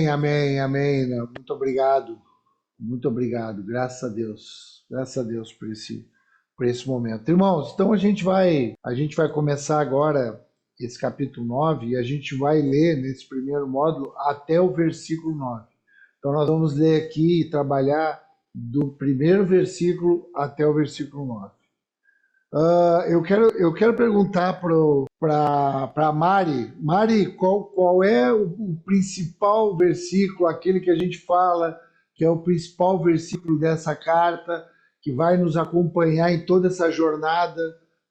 amém, amém. Muito obrigado, muito obrigado. Graças a Deus por esse momento. Irmãos, então a gente vai começar agora esse capítulo 9 e a gente vai ler nesse primeiro módulo até o versículo 9. Então nós vamos ler aqui e trabalhar do primeiro versículo até o versículo 9. Eu quero perguntar para Mari. Mari, qual é o principal versículo, aquele que a gente fala que é o principal versículo dessa carta, que vai nos acompanhar em toda essa jornada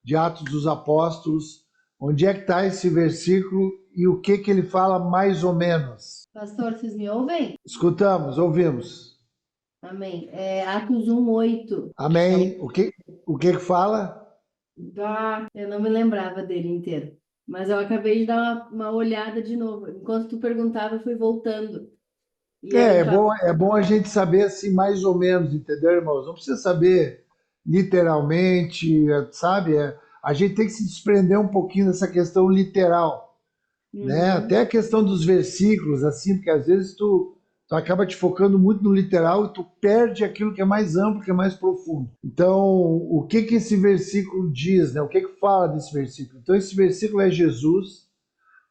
de Atos dos Apóstolos? Onde é que está esse versículo e o que ele fala mais ou menos? Pastor, vocês me ouvem? Escutamos, ouvimos. Amém. Atos 1:8. Amém. O que fala? Eu não me lembrava dele inteiro, mas eu acabei de dar uma olhada de novo. Enquanto tu perguntava, eu fui voltando. E É, aí é fala, bom, é bom a gente saber assim mais ou menos, entendeu, irmãos? Não precisa saber literalmente, sabe? A gente tem que se desprender um pouquinho dessa questão literal, né? Até a questão dos versículos, assim, porque às vezes tu acaba te focando muito no literal e tu perde aquilo que é mais amplo, que é mais profundo. Então, o que esse versículo diz, né? O que fala desse versículo? Então, esse versículo é Jesus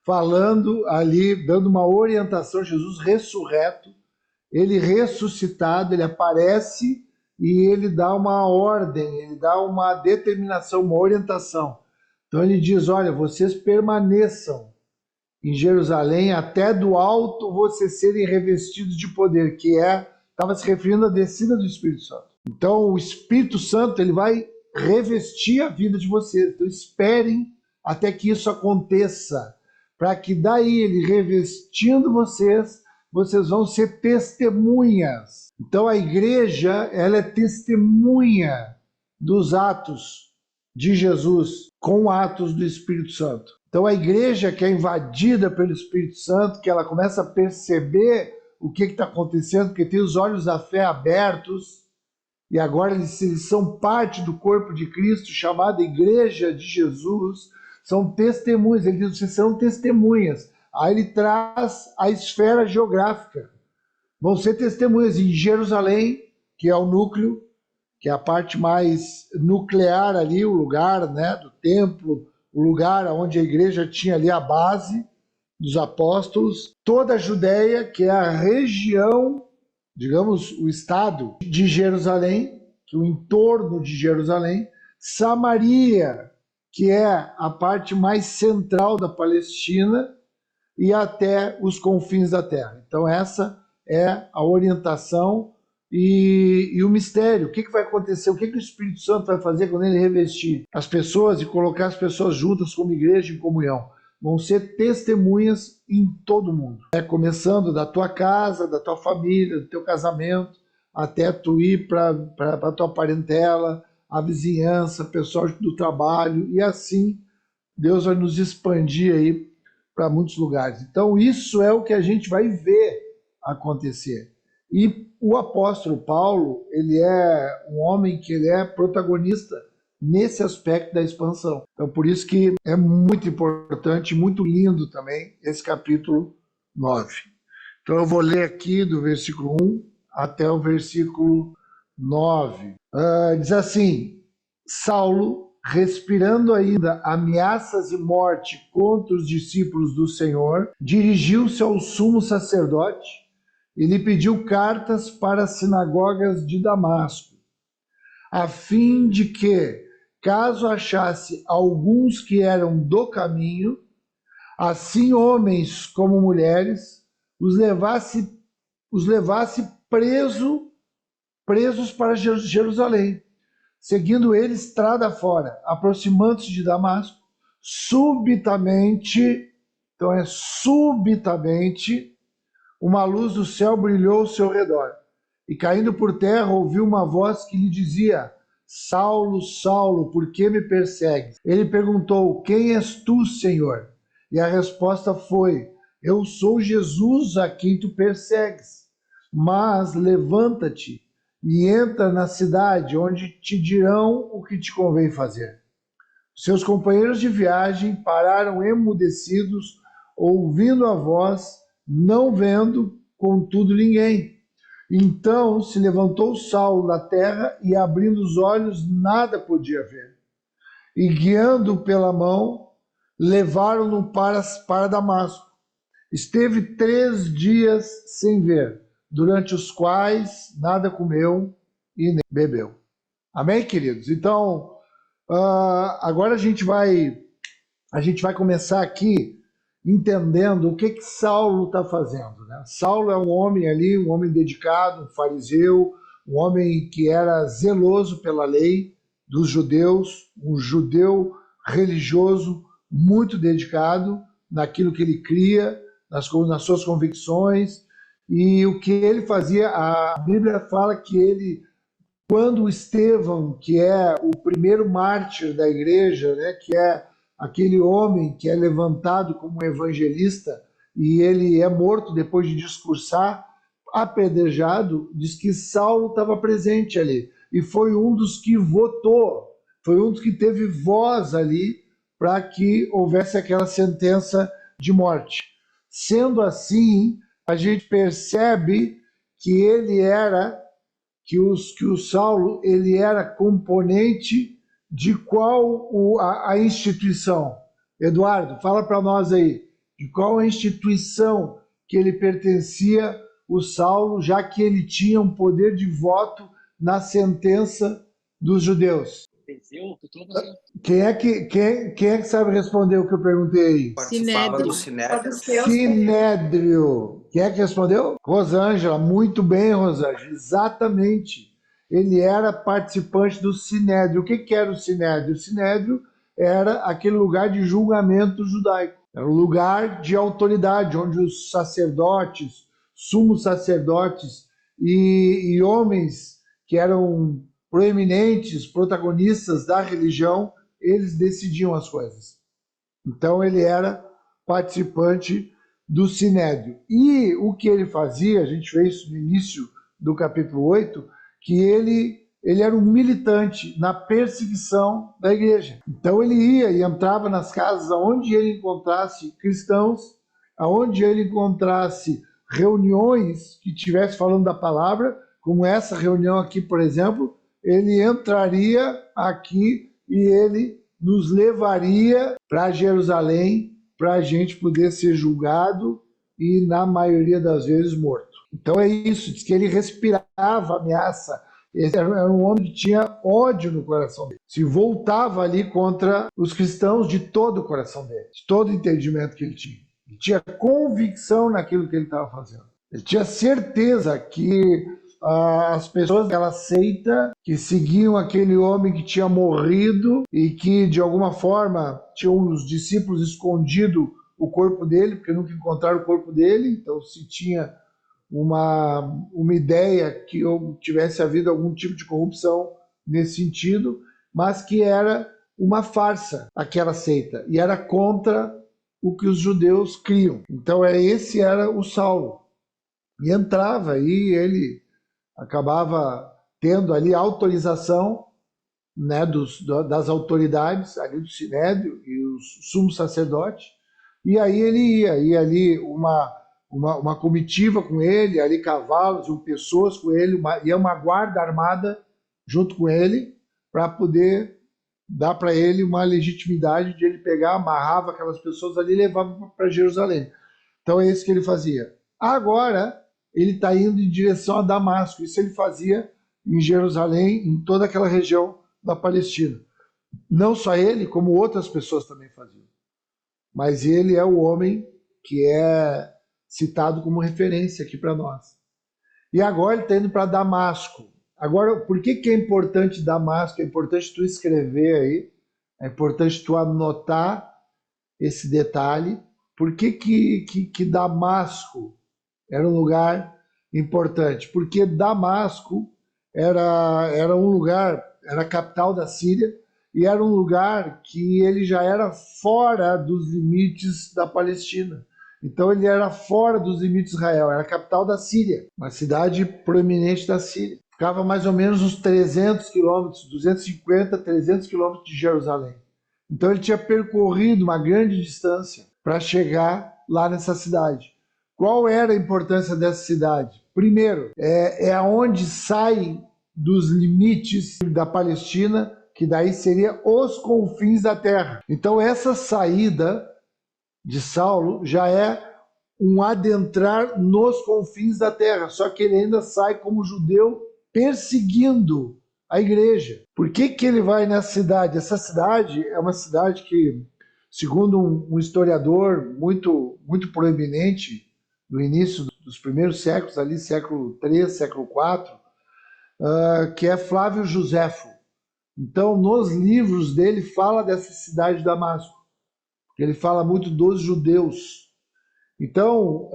falando ali, dando uma orientação, Jesus ressurreto, ele ressuscitado, ele aparece e ele dá uma ordem, ele dá uma determinação, uma orientação. Então ele diz: olha, vocês permaneçam em Jerusalém até do alto vocês serem revestidos de poder, que estava se referindo à descida do Espírito Santo. Então o Espírito Santo ele vai revestir a vida de vocês. Então esperem até que isso aconteça, para que daí ele revestindo vocês vão ser testemunhas. Então a igreja, ela é testemunha dos atos de Jesus com atos do Espírito Santo. Então a igreja que é invadida pelo Espírito Santo, que ela começa a perceber o que está acontecendo, porque tem os olhos da fé abertos, e agora eles são parte do corpo de Cristo, chamada Igreja de Jesus, são testemunhas, ele diz, vocês são testemunhas. Aí ele traz a esfera geográfica. Vão ser testemunhas em Jerusalém, que é o núcleo, que é a parte mais nuclear ali, o lugar, né, do templo, o lugar onde a igreja tinha ali a base dos apóstolos. Toda a Judéia, que é a região, digamos, o estado de Jerusalém, que é o entorno de Jerusalém. Samaria, que é a parte mais central da Palestina, e até os confins da terra. Então essa é a orientação e o mistério. O que vai acontecer? O que o Espírito Santo vai fazer quando ele revestir as pessoas e colocar as pessoas juntas como igreja em comunhão? Vão ser testemunhas em todo mundo. Começando da tua casa, da tua família, do teu casamento, até tu ir para a tua parentela, a vizinhança, pessoal do trabalho, e assim Deus vai nos expandir aí para muitos lugares. Então, isso é o que a gente vai ver acontecer. E o apóstolo Paulo, ele é um homem que ele é protagonista nesse aspecto da expansão. Então, por isso que é muito importante, muito lindo também, esse capítulo 9. Então, eu vou ler aqui do versículo 1 até o versículo 9. Diz assim: Saulo, respirando ainda ameaças de morte contra os discípulos do Senhor, dirigiu-se ao sumo sacerdote e lhe pediu cartas para as sinagogas de Damasco, a fim de que, caso achasse alguns que eram do caminho, assim homens como mulheres, os levasse presos para Jerusalém. Seguindo ele estrada fora, aproximando-se de Damasco, subitamente, uma luz do céu brilhou ao seu redor. E caindo por terra, ouviu uma voz que lhe dizia: Saulo, Saulo, por que me persegues? Ele perguntou: Quem és tu, Senhor? E a resposta foi: Eu sou Jesus a quem tu persegues. Mas levanta-te e entra na cidade, onde te dirão o que te convém fazer. Seus companheiros de viagem pararam emudecidos, ouvindo a voz, não vendo, contudo, ninguém. Então se levantou Saulo da terra e, abrindo os olhos, nada podia ver. E, guiando-o pela mão, levaram-no para Damasco. Esteve 3 dias sem ver, durante os quais nada comeu e nem bebeu. Amém, queridos? Então, agora a gente vai começar aqui entendendo o que Saulo está fazendo, né? Saulo é um homem ali, um homem dedicado, um fariseu, um homem que era zeloso pela lei dos judeus, um judeu religioso muito dedicado naquilo que ele cria, nas suas convicções. E o que ele fazia, a Bíblia fala que ele, quando Estevão, que é o primeiro mártir da igreja, né, que é aquele homem que é levantado como evangelista, e ele é morto depois de discursar, apedrejado, diz que Saulo estava presente ali, e foi um dos que votou, foi um dos que teve voz ali para que houvesse aquela sentença de morte. Sendo assim, a gente percebe que ele era, que o Saulo, ele era componente de qual a instituição? Eduardo, fala para nós aí, de qual a instituição que ele pertencia, o Saulo, já que ele tinha um poder de voto na sentença dos judeus? Quem é que sabe responder o que eu perguntei aí? Participava do Sinédrio. Sinédrio. Sinédrio. Quem é que respondeu? Rosângela. Muito bem, Rosângela. Exatamente. Ele era participante do Sinédrio. O que era o Sinédrio? O Sinédrio era aquele lugar de julgamento judaico. Era um lugar de autoridade, onde os sacerdotes, sumos sacerdotes e homens que eram proeminentes, protagonistas da religião, eles decidiam as coisas. Então ele era participante do Sinédrio. E o que ele fazia, a gente vê isso no início do capítulo 8, que ele era um militante na perseguição da igreja. Então ele ia e entrava nas casas onde ele encontrasse cristãos, aonde ele encontrasse reuniões que estivesse falando da palavra, como essa reunião aqui, por exemplo, ele entraria aqui e ele nos levaria para Jerusalém para a gente poder ser julgado e, na maioria das vezes, morto. Então é isso, diz que ele respirava ameaça. Ele era um homem que tinha ódio no coração dele. Se voltava ali contra os cristãos de todo o coração dele, de todo o entendimento que ele tinha. Ele tinha convicção naquilo que ele estava fazendo. Ele tinha certeza que as pessoas daquela seita que seguiam aquele homem que tinha morrido e que de alguma forma tinham os discípulos escondido o corpo dele, porque nunca encontraram o corpo dele, então se tinha uma ideia que tivesse havido algum tipo de corrupção nesse sentido, mas que era uma farsa aquela seita e era contra o que os judeus criam. Então esse era o Saulo. E entrava e ele acabava tendo ali autorização, né, das autoridades ali do Sinédrio e os sumos sacerdotes, e aí ele ia ali uma comitiva com ele, ali cavalos e pessoas com ele, ia uma guarda armada junto com ele para poder dar para ele uma legitimidade de ele pegar, amarrava aquelas pessoas ali e levava para Jerusalém. Então é isso que ele fazia. Agora ele está indo em direção a Damasco. Isso ele fazia em Jerusalém, em toda aquela região da Palestina. Não só ele, como outras pessoas também faziam. Mas ele é o homem que é citado como referência aqui para nós. E agora ele está indo para Damasco. Agora, por que é importante Damasco? É importante tu escrever aí, é importante tu anotar esse detalhe. Por que Damasco era um lugar importante? Porque Damasco era um lugar, era a capital da Síria, e era um lugar que ele já era fora dos limites da Palestina. Então ele era fora dos limites de Israel, era a capital da Síria, uma cidade proeminente da Síria. Ficava mais ou menos uns 300 quilômetros, 250, 300 quilômetros de Jerusalém. Então ele tinha percorrido uma grande distância para chegar lá nessa cidade. Qual era a importância dessa cidade? Primeiro, é aonde sai dos limites da Palestina, que daí seria os confins da terra. Então essa saída de Saulo já é um adentrar nos confins da terra, só que ele ainda sai como judeu perseguindo a igreja. Por que que ele vai nessa cidade? Essa cidade é uma cidade que, segundo um historiador muito proeminente no início dos primeiros séculos, ali século III, século IV, que é Flávio Joséfo. Então, nos livros dele fala dessa cidade de Damasco. Ele fala muito dos judeus. Então,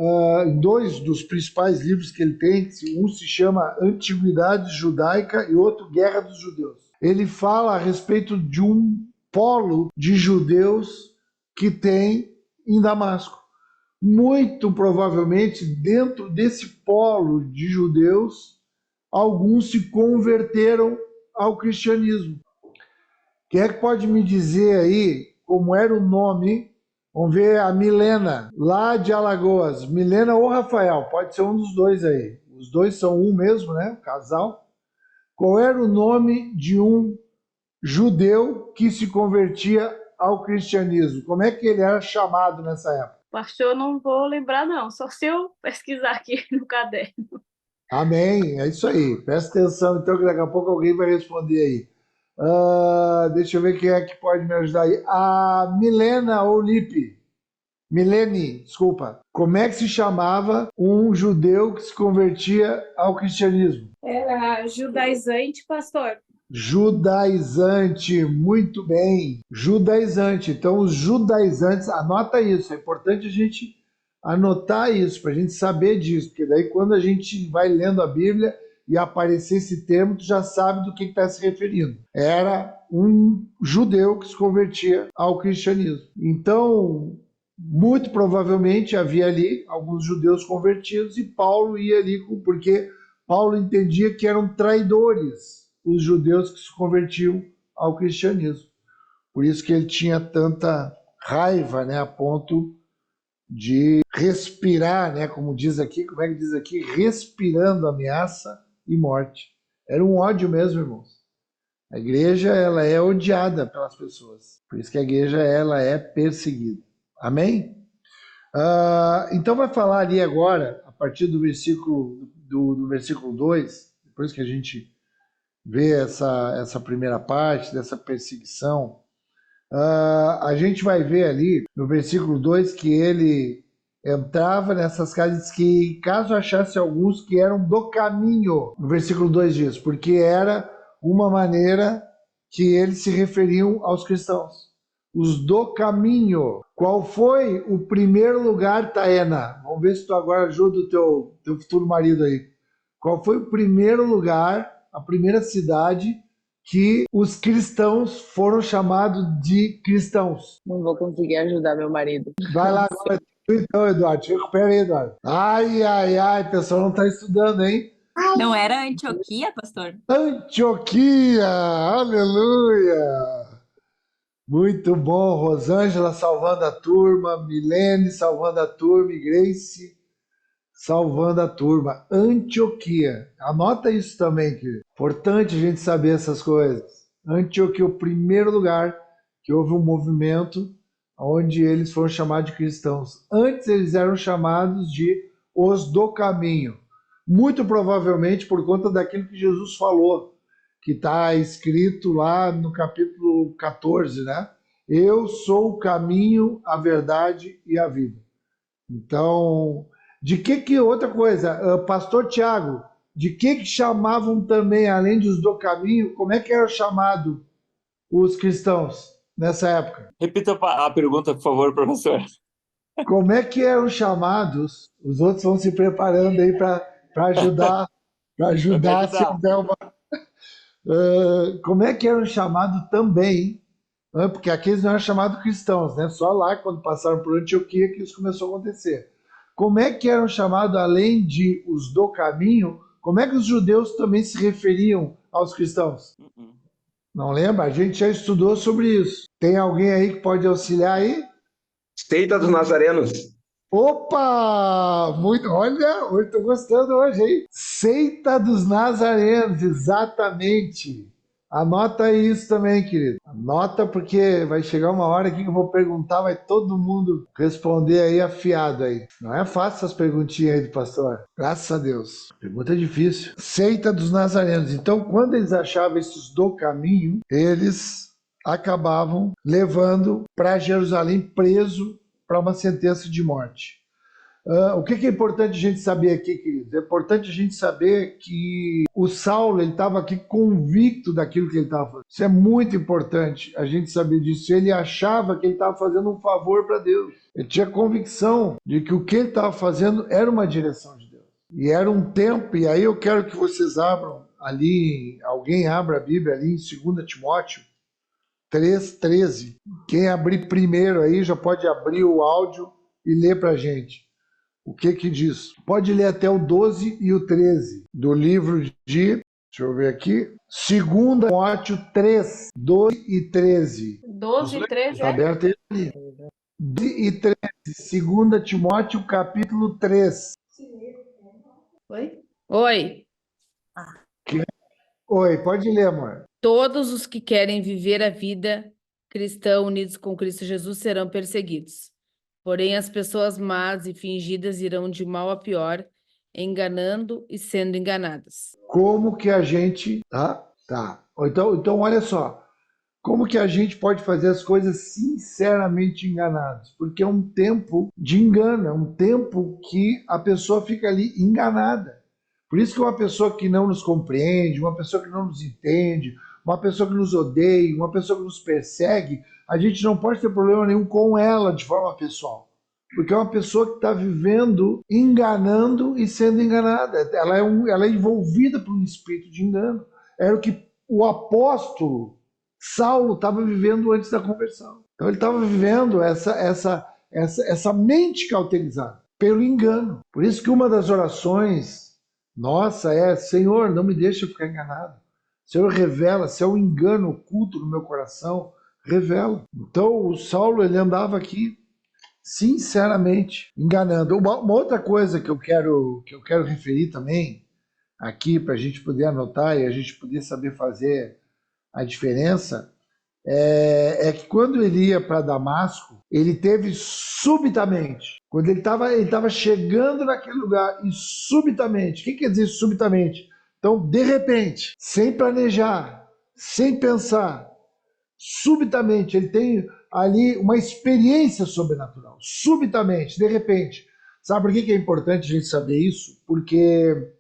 em dois dos principais livros que ele tem, um se chama Antiguidade Judaica e outro Guerra dos Judeus. Ele fala a respeito de um polo de judeus que tem em Damasco. Muito provavelmente, dentro desse polo de judeus, alguns se converteram ao cristianismo. Quem é que pode me dizer aí como era o nome? Vamos ver a Milena, lá de Alagoas. Milena ou Rafael, pode ser um dos dois aí. Os dois são um mesmo, né? Um casal. Qual era o nome de um judeu que se convertia ao cristianismo? Como é que ele era chamado nessa época? Pastor, eu não vou lembrar, não. Só se eu pesquisar aqui no caderno. Amém, é isso aí. Presta atenção, então, que daqui a pouco alguém vai responder aí. Deixa eu ver quem é que pode me ajudar aí. A Milena ou Lipe. Milene, desculpa. Como é que se chamava um judeu que se convertia ao cristianismo? Era judaizante, pastor. Judaizante, muito bem. Judaizante. Então, os judaizantes, anota isso. É importante a gente anotar isso, para a gente saber disso, porque daí quando a gente vai lendo a Bíblia e aparecer esse termo, tu já sabe do que está se referindo. Era um judeu que se convertia ao cristianismo. Então, muito provavelmente havia ali alguns judeus convertidos e Paulo ia ali, porque Paulo entendia que eram traidores os judeus que se convertiam ao cristianismo. Por isso que ele tinha tanta raiva, né, a ponto de respirar, né, como diz aqui, como é que diz aqui? Respirando ameaça e morte. Era um ódio mesmo, irmãos. A igreja, ela é odiada pelas pessoas. Por isso que a igreja, ela é perseguida. Amém? Então vai falar ali agora, a partir do versículo 2, depois que a gente vê essa primeira parte dessa perseguição, a gente vai ver ali no versículo 2 que ele entrava nessas casas que, caso achasse alguns que eram do caminho, no versículo 2 diz, porque era uma maneira que eles se referiam aos cristãos. Os do caminho. Qual foi o primeiro lugar, Taena? Vamos ver se tu agora ajuda o teu futuro marido aí. Qual foi o primeiro lugar, a primeira cidade que os cristãos foram chamados de cristãos? Não vou conseguir ajudar meu marido. Vai lá agora, então, Eduardo. Te recupera aí, Eduardo. Ai, o pessoal não está estudando, hein? Não era Antioquia, pastor? Antioquia! Aleluia! Muito bom, Rosângela salvando a turma, Milene salvando a turma, e Grace salvando a turma. Antioquia. Anota isso também, querido. Importante a gente saber essas coisas. Antioquia, o primeiro lugar que houve um movimento onde eles foram chamados de cristãos. Antes eles eram chamados de os do caminho. Muito provavelmente por conta daquilo que Jesus falou, que está escrito lá no capítulo 14, né? Eu sou o caminho, a verdade e a vida. Então, outra coisa, pastor Tiago, de que chamavam também, além dos do caminho, como é que era chamado os cristãos nessa época? Repita a pergunta, por favor, professor. Como é que eram chamados? Os outros vão se preparando aí para ajudar, a Selma. Como é que eram chamados também? Porque aqui eles não eram chamados cristãos, né? Só lá, quando passaram por Antioquia, que isso começou a acontecer. Como é que eram chamados, além de os do caminho, como é que os judeus também se referiam aos cristãos? Não lembra? A gente já estudou sobre isso. Tem alguém aí que pode auxiliar aí? Seita dos Nazarenos. Opa! Muito, olha, hoje estou gostando hoje, hein? Seita dos Nazarenos, exatamente. Anota aí isso também, querido. Anota porque vai chegar uma hora aqui que eu vou perguntar, vai todo mundo responder aí afiado aí. Não é fácil essas perguntinhas aí do pastor. Graças a Deus. Pergunta difícil. Seita dos Nazarenos. Então, quando eles achavam esses do caminho, eles acabavam levando para Jerusalém preso para uma sentença de morte. O que é importante a gente saber aqui, queridos? É importante a gente saber que o Saulo estava aqui convicto daquilo que ele estava fazendo. Isso é muito importante a gente saber disso. Ele achava que ele estava fazendo um favor para Deus. Ele tinha convicção de que o que ele estava fazendo era uma direção de Deus. E era um tempo, e aí eu quero que vocês abram ali, alguém abra a Bíblia ali em 2 Timóteo 3:13. Quem abrir primeiro aí já pode abrir o áudio e ler para a gente. O que diz? Pode ler até o 12 e o 13 do livro de, deixa eu ver aqui, 2 Timóteo 3, 12 e 13. 12 e 13, Está aberto aí. 12 e 13, 2 Timóteo capítulo 3. Oi? Oi, Oi, pode ler, amor. todos os que querem viver a vida cristã unidos com Cristo Jesus serão perseguidos. Porém, as pessoas más e fingidas irão de mal a pior, enganando e sendo enganadas. Como que a gente... Tá. Então, olha só. Como que a gente pode fazer as coisas sinceramente enganados? Porque é um tempo de engano, é um tempo que a pessoa fica ali enganada. Por isso que uma pessoa que não nos compreende, uma pessoa que não nos entende, uma pessoa que nos odeia, uma pessoa que nos persegue, a gente não pode ter problema nenhum com ela de forma pessoal. Porque é uma pessoa que está vivendo, enganando e sendo enganada. Ela é envolvida por um espírito de engano. Era o que o apóstolo Saulo estava vivendo antes da conversão. Então ele estava vivendo essa mente cauterizada pelo engano. Por isso que uma das orações nossa é: Senhor, não me deixe ficar enganado. Senhor, revela, se é um engano oculto no meu coração, revela. Então o Saulo, ele andava aqui sinceramente enganando. Uma outra coisa que eu quero referir também aqui, para a gente poder anotar e a gente poder saber fazer a diferença, é que quando ele ia para Damasco, ele teve subitamente, quando ele estava chegando naquele lugar, e subitamente, o que quer dizer subitamente? Então, de repente, sem planejar, sem pensar, subitamente, ele tem ali uma experiência sobrenatural, subitamente, de repente. Sabe por que é importante a gente saber isso? Porque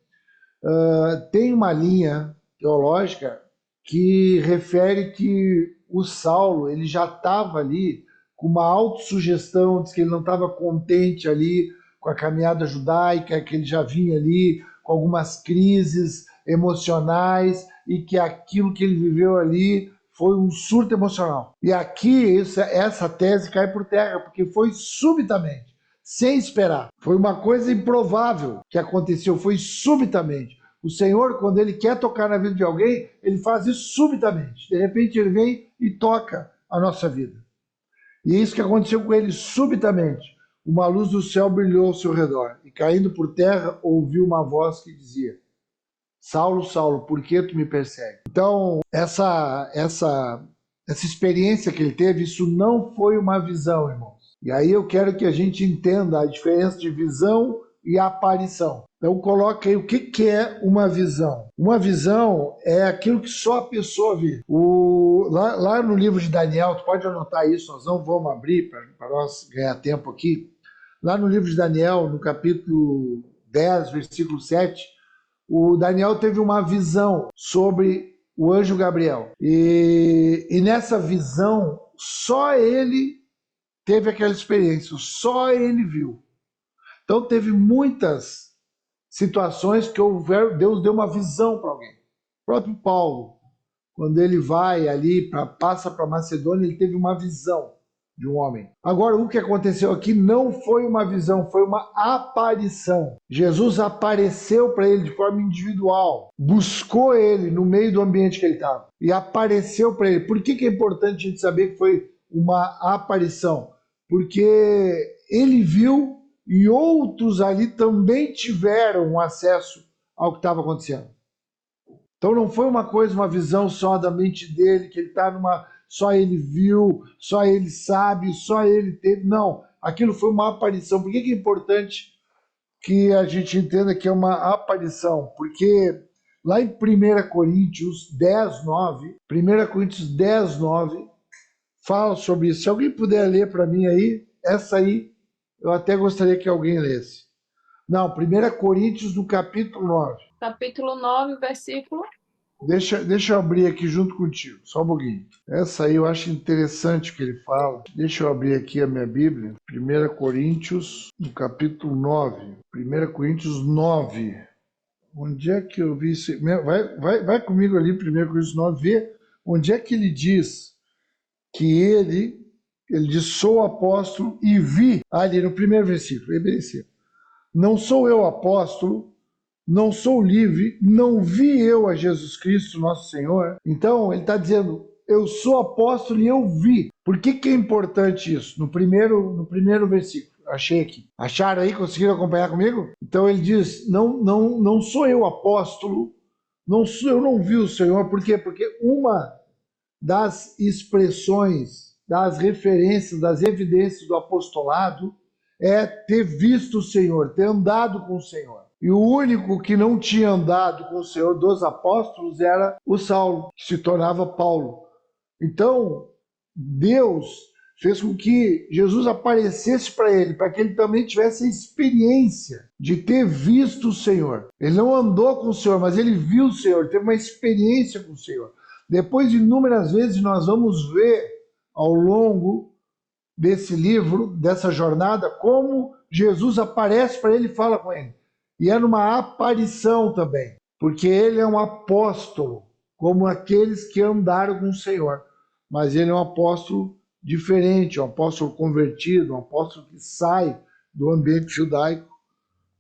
tem uma linha teológica que refere que o Saulo, ele já estava ali com uma autossugestão, diz que ele não estava contente ali com a caminhada judaica, que ele já vinha ali com algumas crises emocionais e que aquilo que ele viveu ali foi um surto emocional. E aqui essa tese cai por terra, porque foi subitamente, sem esperar. Foi uma coisa improvável que aconteceu, foi subitamente. O Senhor, quando Ele quer tocar na vida de alguém, Ele faz isso subitamente. De repente Ele vem e toca a nossa vida. E é isso que aconteceu com ele subitamente. Uma luz do céu brilhou ao seu redor, e caindo por terra, ouviu uma voz que dizia: Saulo, Saulo, por que tu me persegues? Então, essa experiência que ele teve, isso não foi uma visão, irmãos. E aí eu quero que a gente entenda a diferença de visão e aparição. Então coloca aí o que é uma visão. Uma visão é aquilo que só a pessoa vê. Lá no livro de Daniel, tu pode anotar isso, nós não vamos abrir para nós ganhar tempo aqui. Lá no livro de Daniel, no capítulo 10, versículo 7, o Daniel teve uma visão sobre o anjo Gabriel. E nessa visão, só ele teve aquela experiência, só ele viu. Então teve muitas situações que Deus deu uma visão para alguém. O próprio Paulo, quando ele vai ali, passa para Macedônia, ele teve uma visão de um homem. Agora, o que aconteceu aqui não foi uma visão, foi uma aparição. Jesus apareceu para ele de forma individual, buscou ele no meio do ambiente que ele estava e apareceu para ele. Por que é importante a gente saber que foi uma aparição? Porque ele viu e outros ali também tiveram acesso ao que estava acontecendo. Então não foi uma coisa, uma visão só da mente dele, que ele está numa... Só ele viu, só ele sabe, só ele teve. Não, aquilo foi uma aparição. Por que é importante que a gente entenda que é uma aparição? Porque lá em 1 Coríntios 10, 9, 1 Coríntios 10, 9, fala sobre isso. Se alguém puder ler para mim aí, essa aí eu até gostaria que alguém lesse. Não, 1 Coríntios no capítulo 9. Capítulo 9, versículo. Deixa eu abrir aqui junto contigo, só um pouquinho. Essa aí eu acho interessante o que ele fala. Deixa eu abrir aqui a minha Bíblia. 1 Coríntios, no capítulo 9. 1 Coríntios 9. Onde é que eu vi isso? Vai comigo ali, 1 Coríntios 9, ver onde é que ele diz que ele diz, sou apóstolo e vi, ali no primeiro versículo, não sou eu apóstolo, não sou livre, não vi eu a Jesus Cristo, nosso Senhor. Então, ele está dizendo, eu sou apóstolo e eu vi. Por que é importante isso? No primeiro versículo, achei aqui. Acharam aí? Conseguiram acompanhar comigo? Então, ele diz, não sou eu apóstolo, eu não vi o Senhor. Por quê? Porque uma das expressões, das referências, das evidências do apostolado é ter visto o Senhor, ter andado com o Senhor. E o único que não tinha andado com o Senhor dos apóstolos era o Saulo, que se tornava Paulo. Então, Deus fez com que Jesus aparecesse para ele, para que ele também tivesse a experiência de ter visto o Senhor. Ele não andou com o Senhor, mas ele viu o Senhor, teve uma experiência com o Senhor. Depois de inúmeras vezes nós vamos ver ao longo desse livro, dessa jornada, como Jesus aparece para ele e fala com ele. E é numa aparição também, porque ele é um apóstolo, como aqueles que andaram com o Senhor. Mas ele é um apóstolo diferente, um apóstolo convertido, um apóstolo que sai do ambiente judaico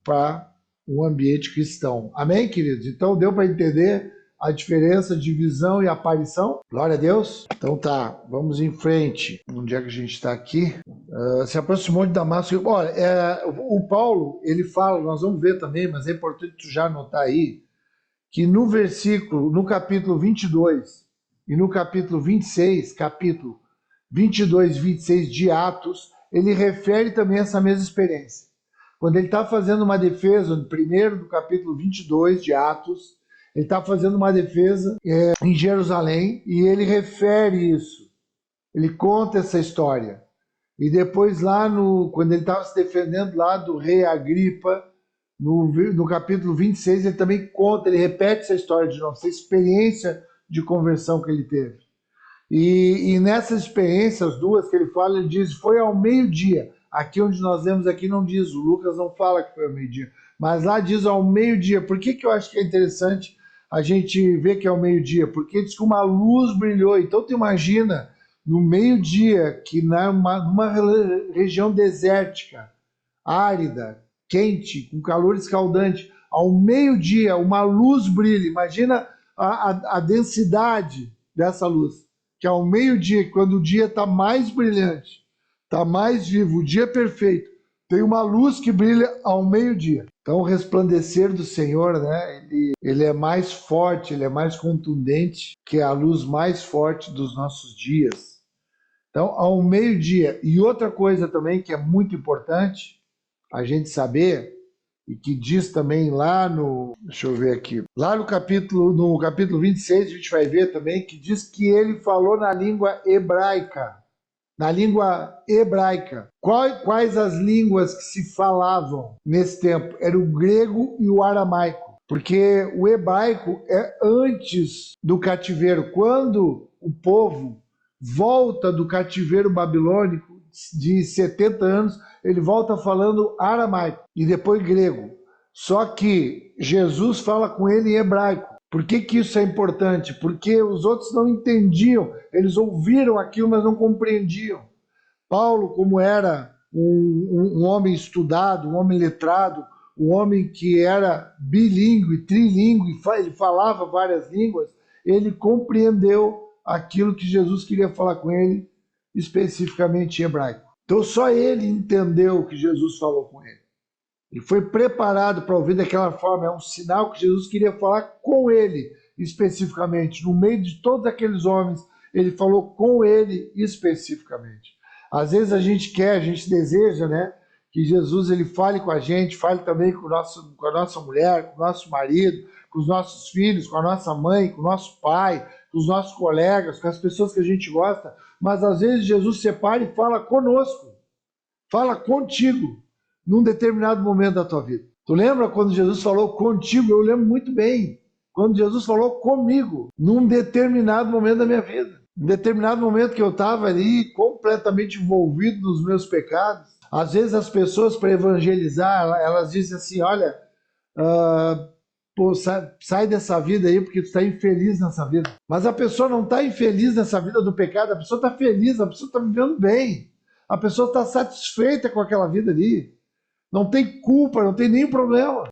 para um ambiente cristão. Amém, queridos? Então deu para entender a diferença de visão e aparição? Glória a Deus. Então tá, vamos em frente. Onde é que a gente está aqui? Se aproximou de Damasco. Olha, o Paulo, ele fala, nós vamos ver também, mas é importante tu já anotar aí, que no capítulo 22 e no capítulo 26, capítulo 22 e 26 de Atos, ele refere também essa mesma experiência. Quando ele está fazendo uma defesa, primeiro do capítulo 22 de Atos, ele está fazendo uma defesa em Jerusalém e ele refere isso. Ele conta essa história. E depois lá, quando ele estava se defendendo lá do rei Agripa, no capítulo 26, ele também conta, ele repete essa história de novo, essa experiência de conversão que ele teve. E nessas experiências, duas que ele fala, ele diz, foi ao meio-dia. Aqui onde nós lemos, aqui não diz, o Lucas não fala que foi ao meio-dia, mas lá diz ao meio-dia. Por que eu acho que é interessante a gente ver que é ao meio-dia? Porque diz que uma luz brilhou. Então tu imagina, no meio-dia, que numa região desértica, árida, quente, com calor escaldante, ao meio-dia uma luz brilha. Imagina a densidade dessa luz, que ao meio-dia, quando o dia está mais brilhante, está mais vivo, o dia é perfeito, tem uma luz que brilha ao meio-dia. Então o resplandecer do Senhor, né, ele é mais forte, ele é mais contundente que a luz mais forte dos nossos dias. Então, ao meio-dia. E outra coisa também que é muito importante a gente saber, e que diz também lá no... Deixa eu ver aqui. Lá no capítulo 26, a gente vai ver também que diz que ele falou na língua hebraica. Na língua hebraica. Quais as línguas que se falavam nesse tempo? Era o grego e o aramaico. Porque o hebraico é antes do cativeiro. Quando o povo volta do cativeiro babilônico de 70 anos, ele volta falando aramaico e depois grego. Só que Jesus fala com ele em hebraico. Por que isso é importante? Porque os outros não entendiam, eles ouviram aquilo, mas não compreendiam. Paulo, como era um homem estudado, um homem letrado, um homem que era bilíngue, trilíngue, ele falava várias línguas, ele compreendeu aquilo que Jesus queria falar com ele, especificamente em hebraico. Então só ele entendeu o que Jesus falou com ele. Ele foi preparado para ouvir daquela forma. É um sinal que Jesus queria falar com ele especificamente. No meio de todos aqueles homens, ele falou com ele especificamente. Às vezes a gente deseja, né, que Jesus ele fale com a gente, fale também com a nossa mulher, com o nosso marido, com os nossos filhos, com a nossa mãe, com o nosso pai, com os nossos colegas, com as pessoas que a gente gosta. Mas às vezes Jesus separa e fala conosco, fala contigo, num determinado momento da tua vida. Tu lembra quando Jesus falou contigo? Eu lembro muito bem. Quando Jesus falou comigo, num determinado momento da minha vida. Em determinado momento que eu estava ali completamente envolvido nos meus pecados. Às vezes as pessoas, para evangelizar, elas dizem assim, olha, sai dessa vida aí porque tu está infeliz nessa vida. Mas a pessoa não está infeliz nessa vida do pecado, a pessoa está feliz, a pessoa está vivendo bem. A pessoa está satisfeita com aquela vida ali. Não tem culpa, não tem nenhum problema.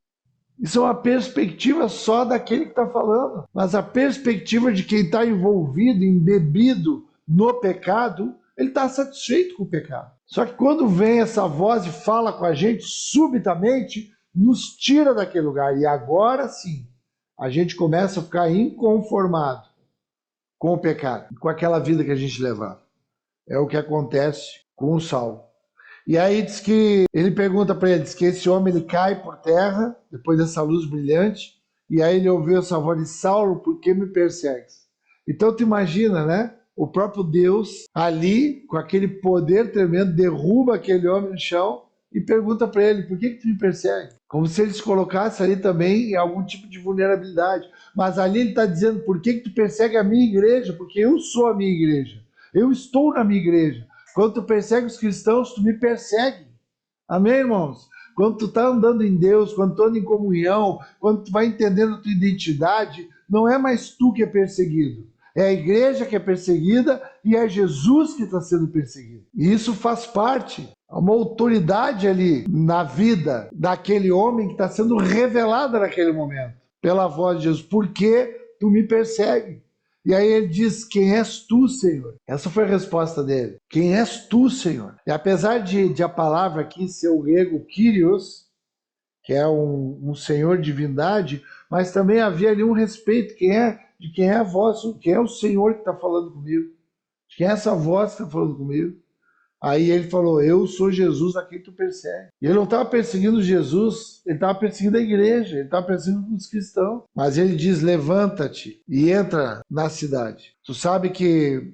Isso é uma perspectiva só daquele que está falando. Mas a perspectiva de quem está envolvido, embebido no pecado, ele está satisfeito com o pecado. Só que quando vem essa voz e fala com a gente, subitamente nos tira daquele lugar. E agora sim, a gente começa a ficar inconformado com o pecado, com aquela vida que a gente levava. É o que acontece com o Saulo. E aí diz que ele pergunta para ele, diz que esse homem ele cai por terra, depois dessa luz brilhante, e aí ele ouviu essa voz de Saulo, por que me persegues? Então tu imagina, né? O próprio Deus ali, com aquele poder tremendo, derruba aquele homem no chão e pergunta para ele, por que tu me persegue? Como se ele se colocasse ali também em algum tipo de vulnerabilidade. Mas ali ele está dizendo, por que tu persegue a minha igreja? Porque eu sou a minha igreja. Eu estou na minha igreja. Quando tu persegue os cristãos, tu me persegue. Amém, irmãos? Quando tu está andando em Deus, quando tu anda em comunhão, quando tu vai entendendo a tua identidade, não é mais tu que é perseguido. É a igreja que é perseguida e é Jesus que está sendo perseguido. E isso faz parte. Há uma autoridade ali na vida daquele homem que está sendo revelada naquele momento pela voz de Jesus. Por que tu me persegue? E aí ele diz, quem és tu, Senhor? Essa foi a resposta dele. Quem és tu, Senhor? E apesar de a palavra aqui ser o grego Kyrios, que é um senhor divindade, mas também havia ali um respeito, de quem é a voz, quem é o Senhor que está falando comigo, de quem é essa voz que está falando comigo. Aí ele falou, eu sou Jesus a quem tu persegue. E ele não estava perseguindo Jesus, ele estava perseguindo a igreja, ele estava perseguindo os cristãos. Mas ele diz, levanta-te e entra na cidade. Tu sabe que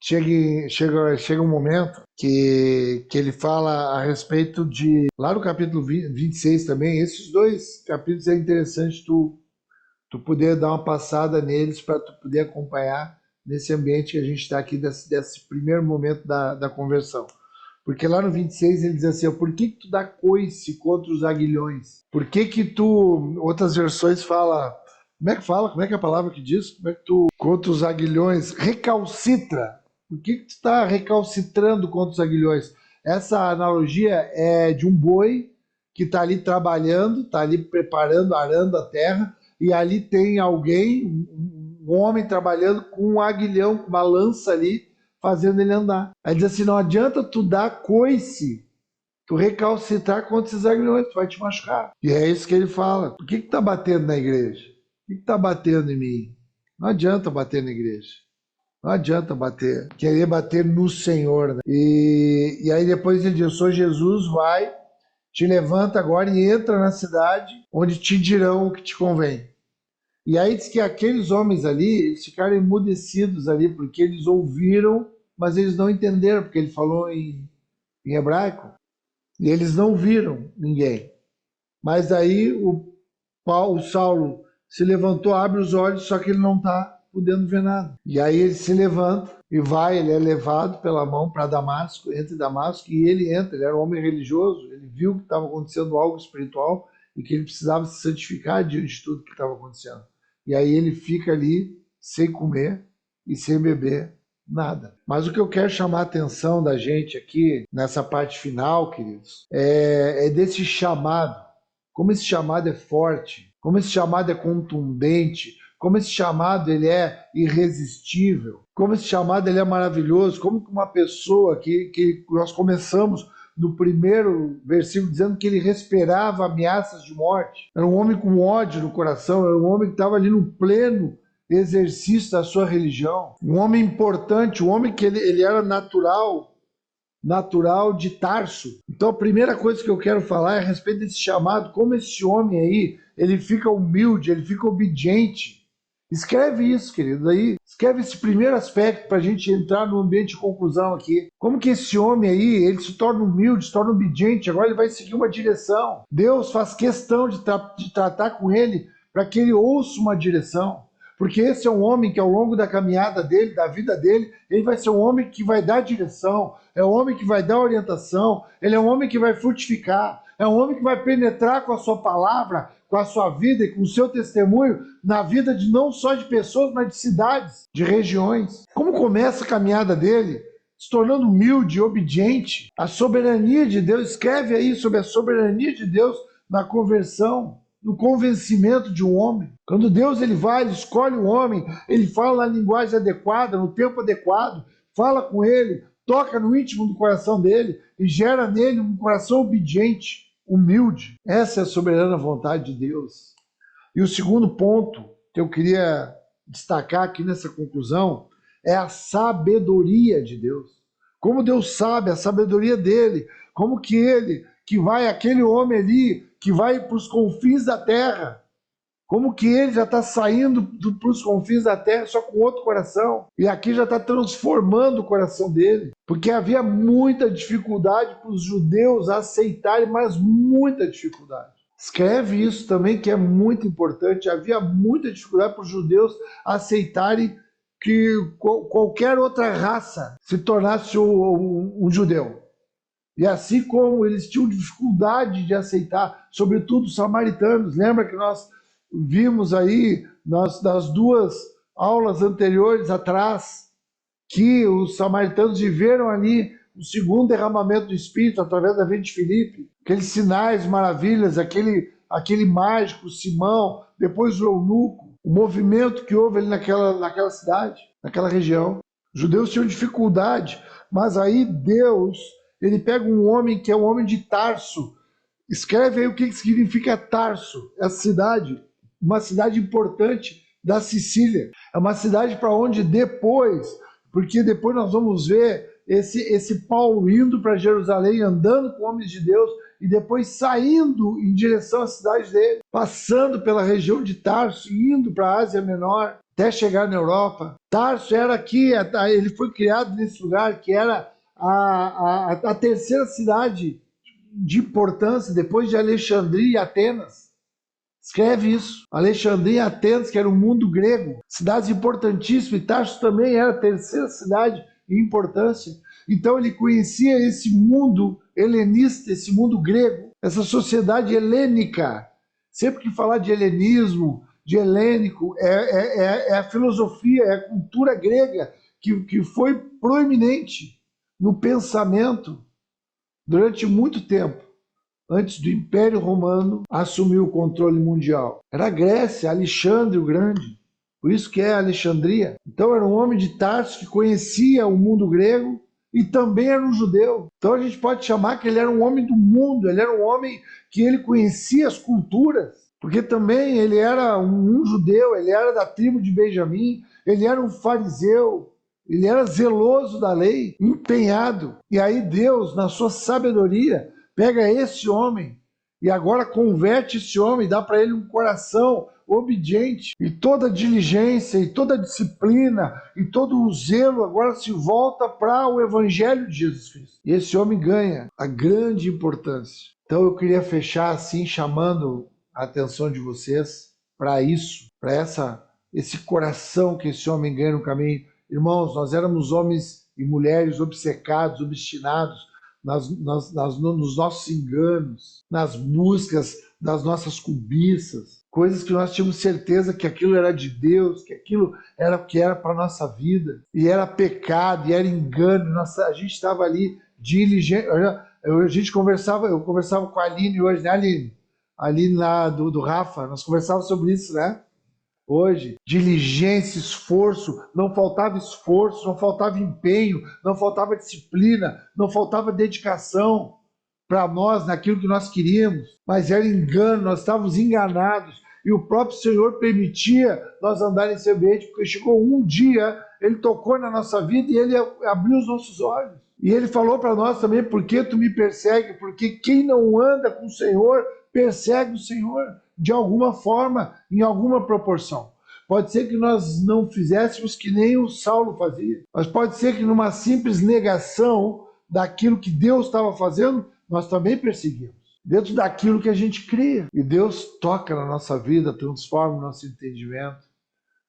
chega um momento que ele fala a respeito de, lá no capítulo 26 também, esses dois capítulos é interessante tu poder dar uma passada neles para tu poder acompanhar nesse ambiente que a gente está aqui, desse primeiro momento da conversão. Porque lá no 26 ele diz assim, por que tu dá coice contra os aguilhões? Por que tu, outras versões fala, como é que fala? Como é que é a palavra que diz? Como é que tu, contra os aguilhões, recalcitra? Por que tu está recalcitrando contra os aguilhões? Essa analogia é de um boi que está ali trabalhando, está ali preparando, arando a terra, e ali tem alguém, um homem trabalhando com um aguilhão, com uma lança ali, fazendo ele andar. Aí diz assim, não adianta tu dar coice, tu recalcitrar contra esses aguilhões, tu vai te machucar. E é isso que ele fala. Por que tá batendo na igreja? Por que tá batendo em mim? Não adianta bater na igreja. Não adianta bater. Querer bater no Senhor. Né? E aí depois ele diz, eu sou Jesus, vai, te levanta agora e entra na cidade, onde te dirão o que te convém. E aí diz que aqueles homens ali, eles ficaram emudecidos ali, porque eles ouviram, mas eles não entenderam, porque ele falou em hebraico, e eles não viram ninguém. Mas aí o Saulo se levantou, abre os olhos, só que ele não está podendo ver nada. E aí ele se levanta e vai, ele é levado pela mão para Damasco, entre Damasco, e ele entra, ele era um homem religioso, ele viu que estava acontecendo algo espiritual e que ele precisava se santificar diante de tudo que estava acontecendo. E aí ele fica ali sem comer e sem beber nada. Mas o que eu quero chamar a atenção da gente aqui, nessa parte final, queridos, é desse chamado. Como esse chamado é forte, como esse chamado é contundente, como esse chamado ele é irresistível, como esse chamado ele é maravilhoso, como uma pessoa que nós começamos no primeiro versículo dizendo que ele respirava ameaças de morte. Era um homem com ódio no coração, era um homem que estava ali no pleno exercício da sua religião. Um homem importante, um homem que ele era natural de Tarso. Então a primeira coisa que eu quero falar é a respeito desse chamado, como esse homem aí, ele fica humilde, ele fica obediente. Escreve isso, querido, aí. Escreve esse primeiro aspecto para a gente entrar no ambiente de conclusão aqui. Como que esse homem aí, ele se torna humilde, se torna obediente, agora ele vai seguir uma direção. Deus faz questão de tratar com ele para que ele ouça uma direção. Porque esse é um homem que ao longo da caminhada dele, da vida dele, ele vai ser um homem que vai dar direção, é um homem que vai dar orientação, ele é um homem que vai frutificar, é um homem que vai penetrar com a sua palavra, com a sua vida e com o seu testemunho na vida de não só de pessoas, mas de cidades, de regiões. Como começa a caminhada dele? Se tornando humilde, obediente. A soberania de Deus, escreve aí sobre a soberania de Deus na conversão, no convencimento de um homem. Quando Deus ele escolhe um homem, ele fala na linguagem adequada, no tempo adequado, fala com ele, toca no íntimo do coração dele e gera nele um coração obediente, humilde. Essa é a soberana vontade de Deus. E o segundo ponto que eu queria destacar aqui nessa conclusão é a sabedoria de Deus. Como Deus sabe, a sabedoria dele, como que ele, que vai, aquele homem ali, que vai para os confins da terra, como que ele já está saindo para os confins da terra só com outro coração, e aqui já está transformando o coração dele, porque havia muita dificuldade para os judeus aceitarem, mas muita dificuldade. Escreve isso também, que é muito importante. Havia muita dificuldade para os judeus aceitarem que qualquer outra raça se tornasse um judeu. E assim como eles tinham dificuldade de aceitar, sobretudo os samaritanos. Lembra que nós vimos aí nas 2 aulas anteriores atrás que os samaritanos viveram ali o segundo derramamento do Espírito através da vida de Filipe, aqueles sinais, maravilhas, aquele mágico, Simão, depois o eunuco, o movimento que houve ali naquela cidade, naquela região. Os judeus tinham dificuldade, mas aí Deus, ele pega um homem que é o homem de Tarso. Escreve aí o que significa Tarso, essa cidade, uma cidade importante da Sicília. É uma cidade para onde porque depois nós vamos ver esse Paulo indo para Jerusalém, andando com homens de Deus, e depois saindo em direção à cidade dele, passando pela região de Tarso, indo para a Ásia Menor, até chegar na Europa. Tarso era aqui, ele foi criado nesse lugar que era a terceira cidade de importância, depois de Alexandria e Atenas. Escreve isso. Alexandria e Atenas, que era o mundo grego, cidades importantíssimas, e Tarso também era a terceira cidade em importância. Então ele conhecia esse mundo helenista, esse mundo grego, essa sociedade helênica. Sempre que falar de helenismo, de helênico, é a filosofia, é a cultura grega que foi proeminente no pensamento durante muito tempo, antes do Império Romano assumir o controle mundial. Era a Grécia, Alexandre o Grande, por isso que é Alexandria. Então era um homem de Tarso que conhecia o mundo grego e também era um judeu. Então a gente pode chamar que ele era um homem do mundo, ele era um homem que ele conhecia as culturas, porque também ele era um judeu, ele era da tribo de Benjamim, ele era um fariseu, ele era zeloso da lei, empenhado. E aí Deus, na sua sabedoria, pega esse homem e agora converte esse homem, dá para ele um coração obediente, e toda a diligência, e toda a disciplina, e todo o zelo agora se volta para o Evangelho de Jesus Cristo. E esse homem ganha a grande importância. Então eu queria fechar assim, chamando a atenção de vocês para isso, para esse coração que esse homem ganha no caminho. Irmãos, nós éramos homens e mulheres obcecados, obstinados, nos nossos enganos, nas buscas das nossas cobiças, coisas que nós tínhamos certeza que aquilo era de Deus, que aquilo era o que era para a nossa vida, e era pecado, e era engano. A gente estava ali diligente. Eu conversava com a Aline hoje, né, Aline? Aline lá do Rafa, nós conversávamos sobre isso, né? Hoje, diligência, esforço, não faltava empenho, não faltava disciplina, não faltava dedicação. para nós naquilo que nós queríamos, mas era engano, nós estávamos enganados. E o próprio Senhor permitia nós andar nesse ambiente, porque chegou um dia, Ele tocou na nossa vida e Ele abriu os nossos olhos. E Ele falou para nós também, por que tu me persegue? Porque quem não anda com o Senhor, persegue o Senhor, de alguma forma, em alguma proporção. Pode ser que nós não fizéssemos que nem o Saulo fazia, mas pode ser que numa simples negação daquilo que Deus estava fazendo, nós também perseguimos, dentro daquilo que a gente cria. E Deus toca na nossa vida, transforma o nosso entendimento,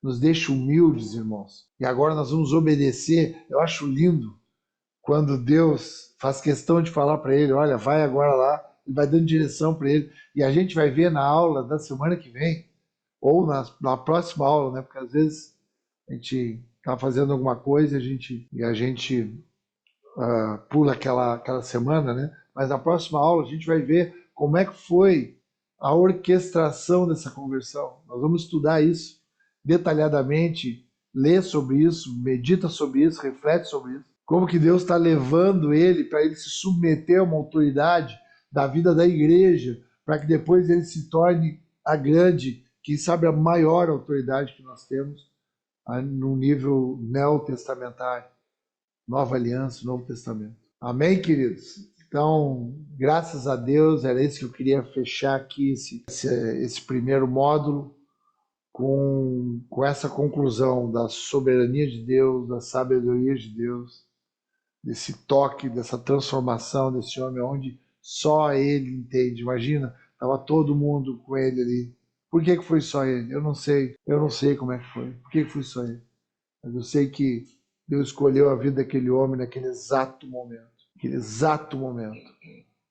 nos deixa humildes, irmãos. E agora nós vamos obedecer. Eu acho lindo quando Deus faz questão de falar para ele, olha, vai agora lá, e vai dando direção para ele. E a gente vai ver na aula da semana que vem, ou na próxima aula, né? Porque às vezes a gente está fazendo alguma coisa e a gente pula aquela semana, né? Mas na próxima aula a gente vai ver como é que foi a orquestração dessa conversão. Nós vamos estudar isso detalhadamente, ler sobre isso, medita sobre isso, reflete sobre isso. Como que Deus está levando ele para ele se submeter a uma autoridade da vida da igreja, para que depois ele se torne a grande, quem sabe a maior autoridade que nós temos no nível neotestamentário. Nova Aliança, Novo Testamento. Amém, queridos? Então, graças a Deus, era isso que eu queria fechar aqui, esse primeiro módulo, com essa conclusão da soberania de Deus, da sabedoria de Deus, desse toque, dessa transformação desse homem, onde só ele entende. Imagina, estava todo mundo com ele ali. Por que foi só ele? Eu não sei como é que foi. Por que foi só ele? Mas eu sei que Deus escolheu a vida daquele homem naquele exato momento. Naquele exato momento.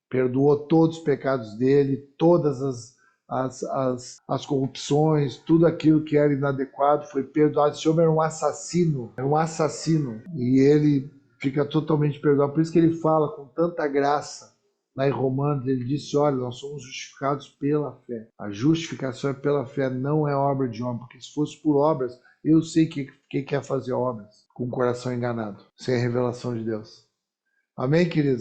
Perdoou todos os pecados dele, todas as corrupções, tudo aquilo que era inadequado foi perdoado. Esse homem era um assassino. E ele fica totalmente perdoado. Por isso que ele fala com tanta graça. Lá em Romanos, ele disse, olha, nós somos justificados pela fé. A justificação é pela fé, não é obra de homem. Porque se fosse por obras, eu sei quem quer fazer obras com o coração enganado, sem a revelação de Deus. Amém, queridos?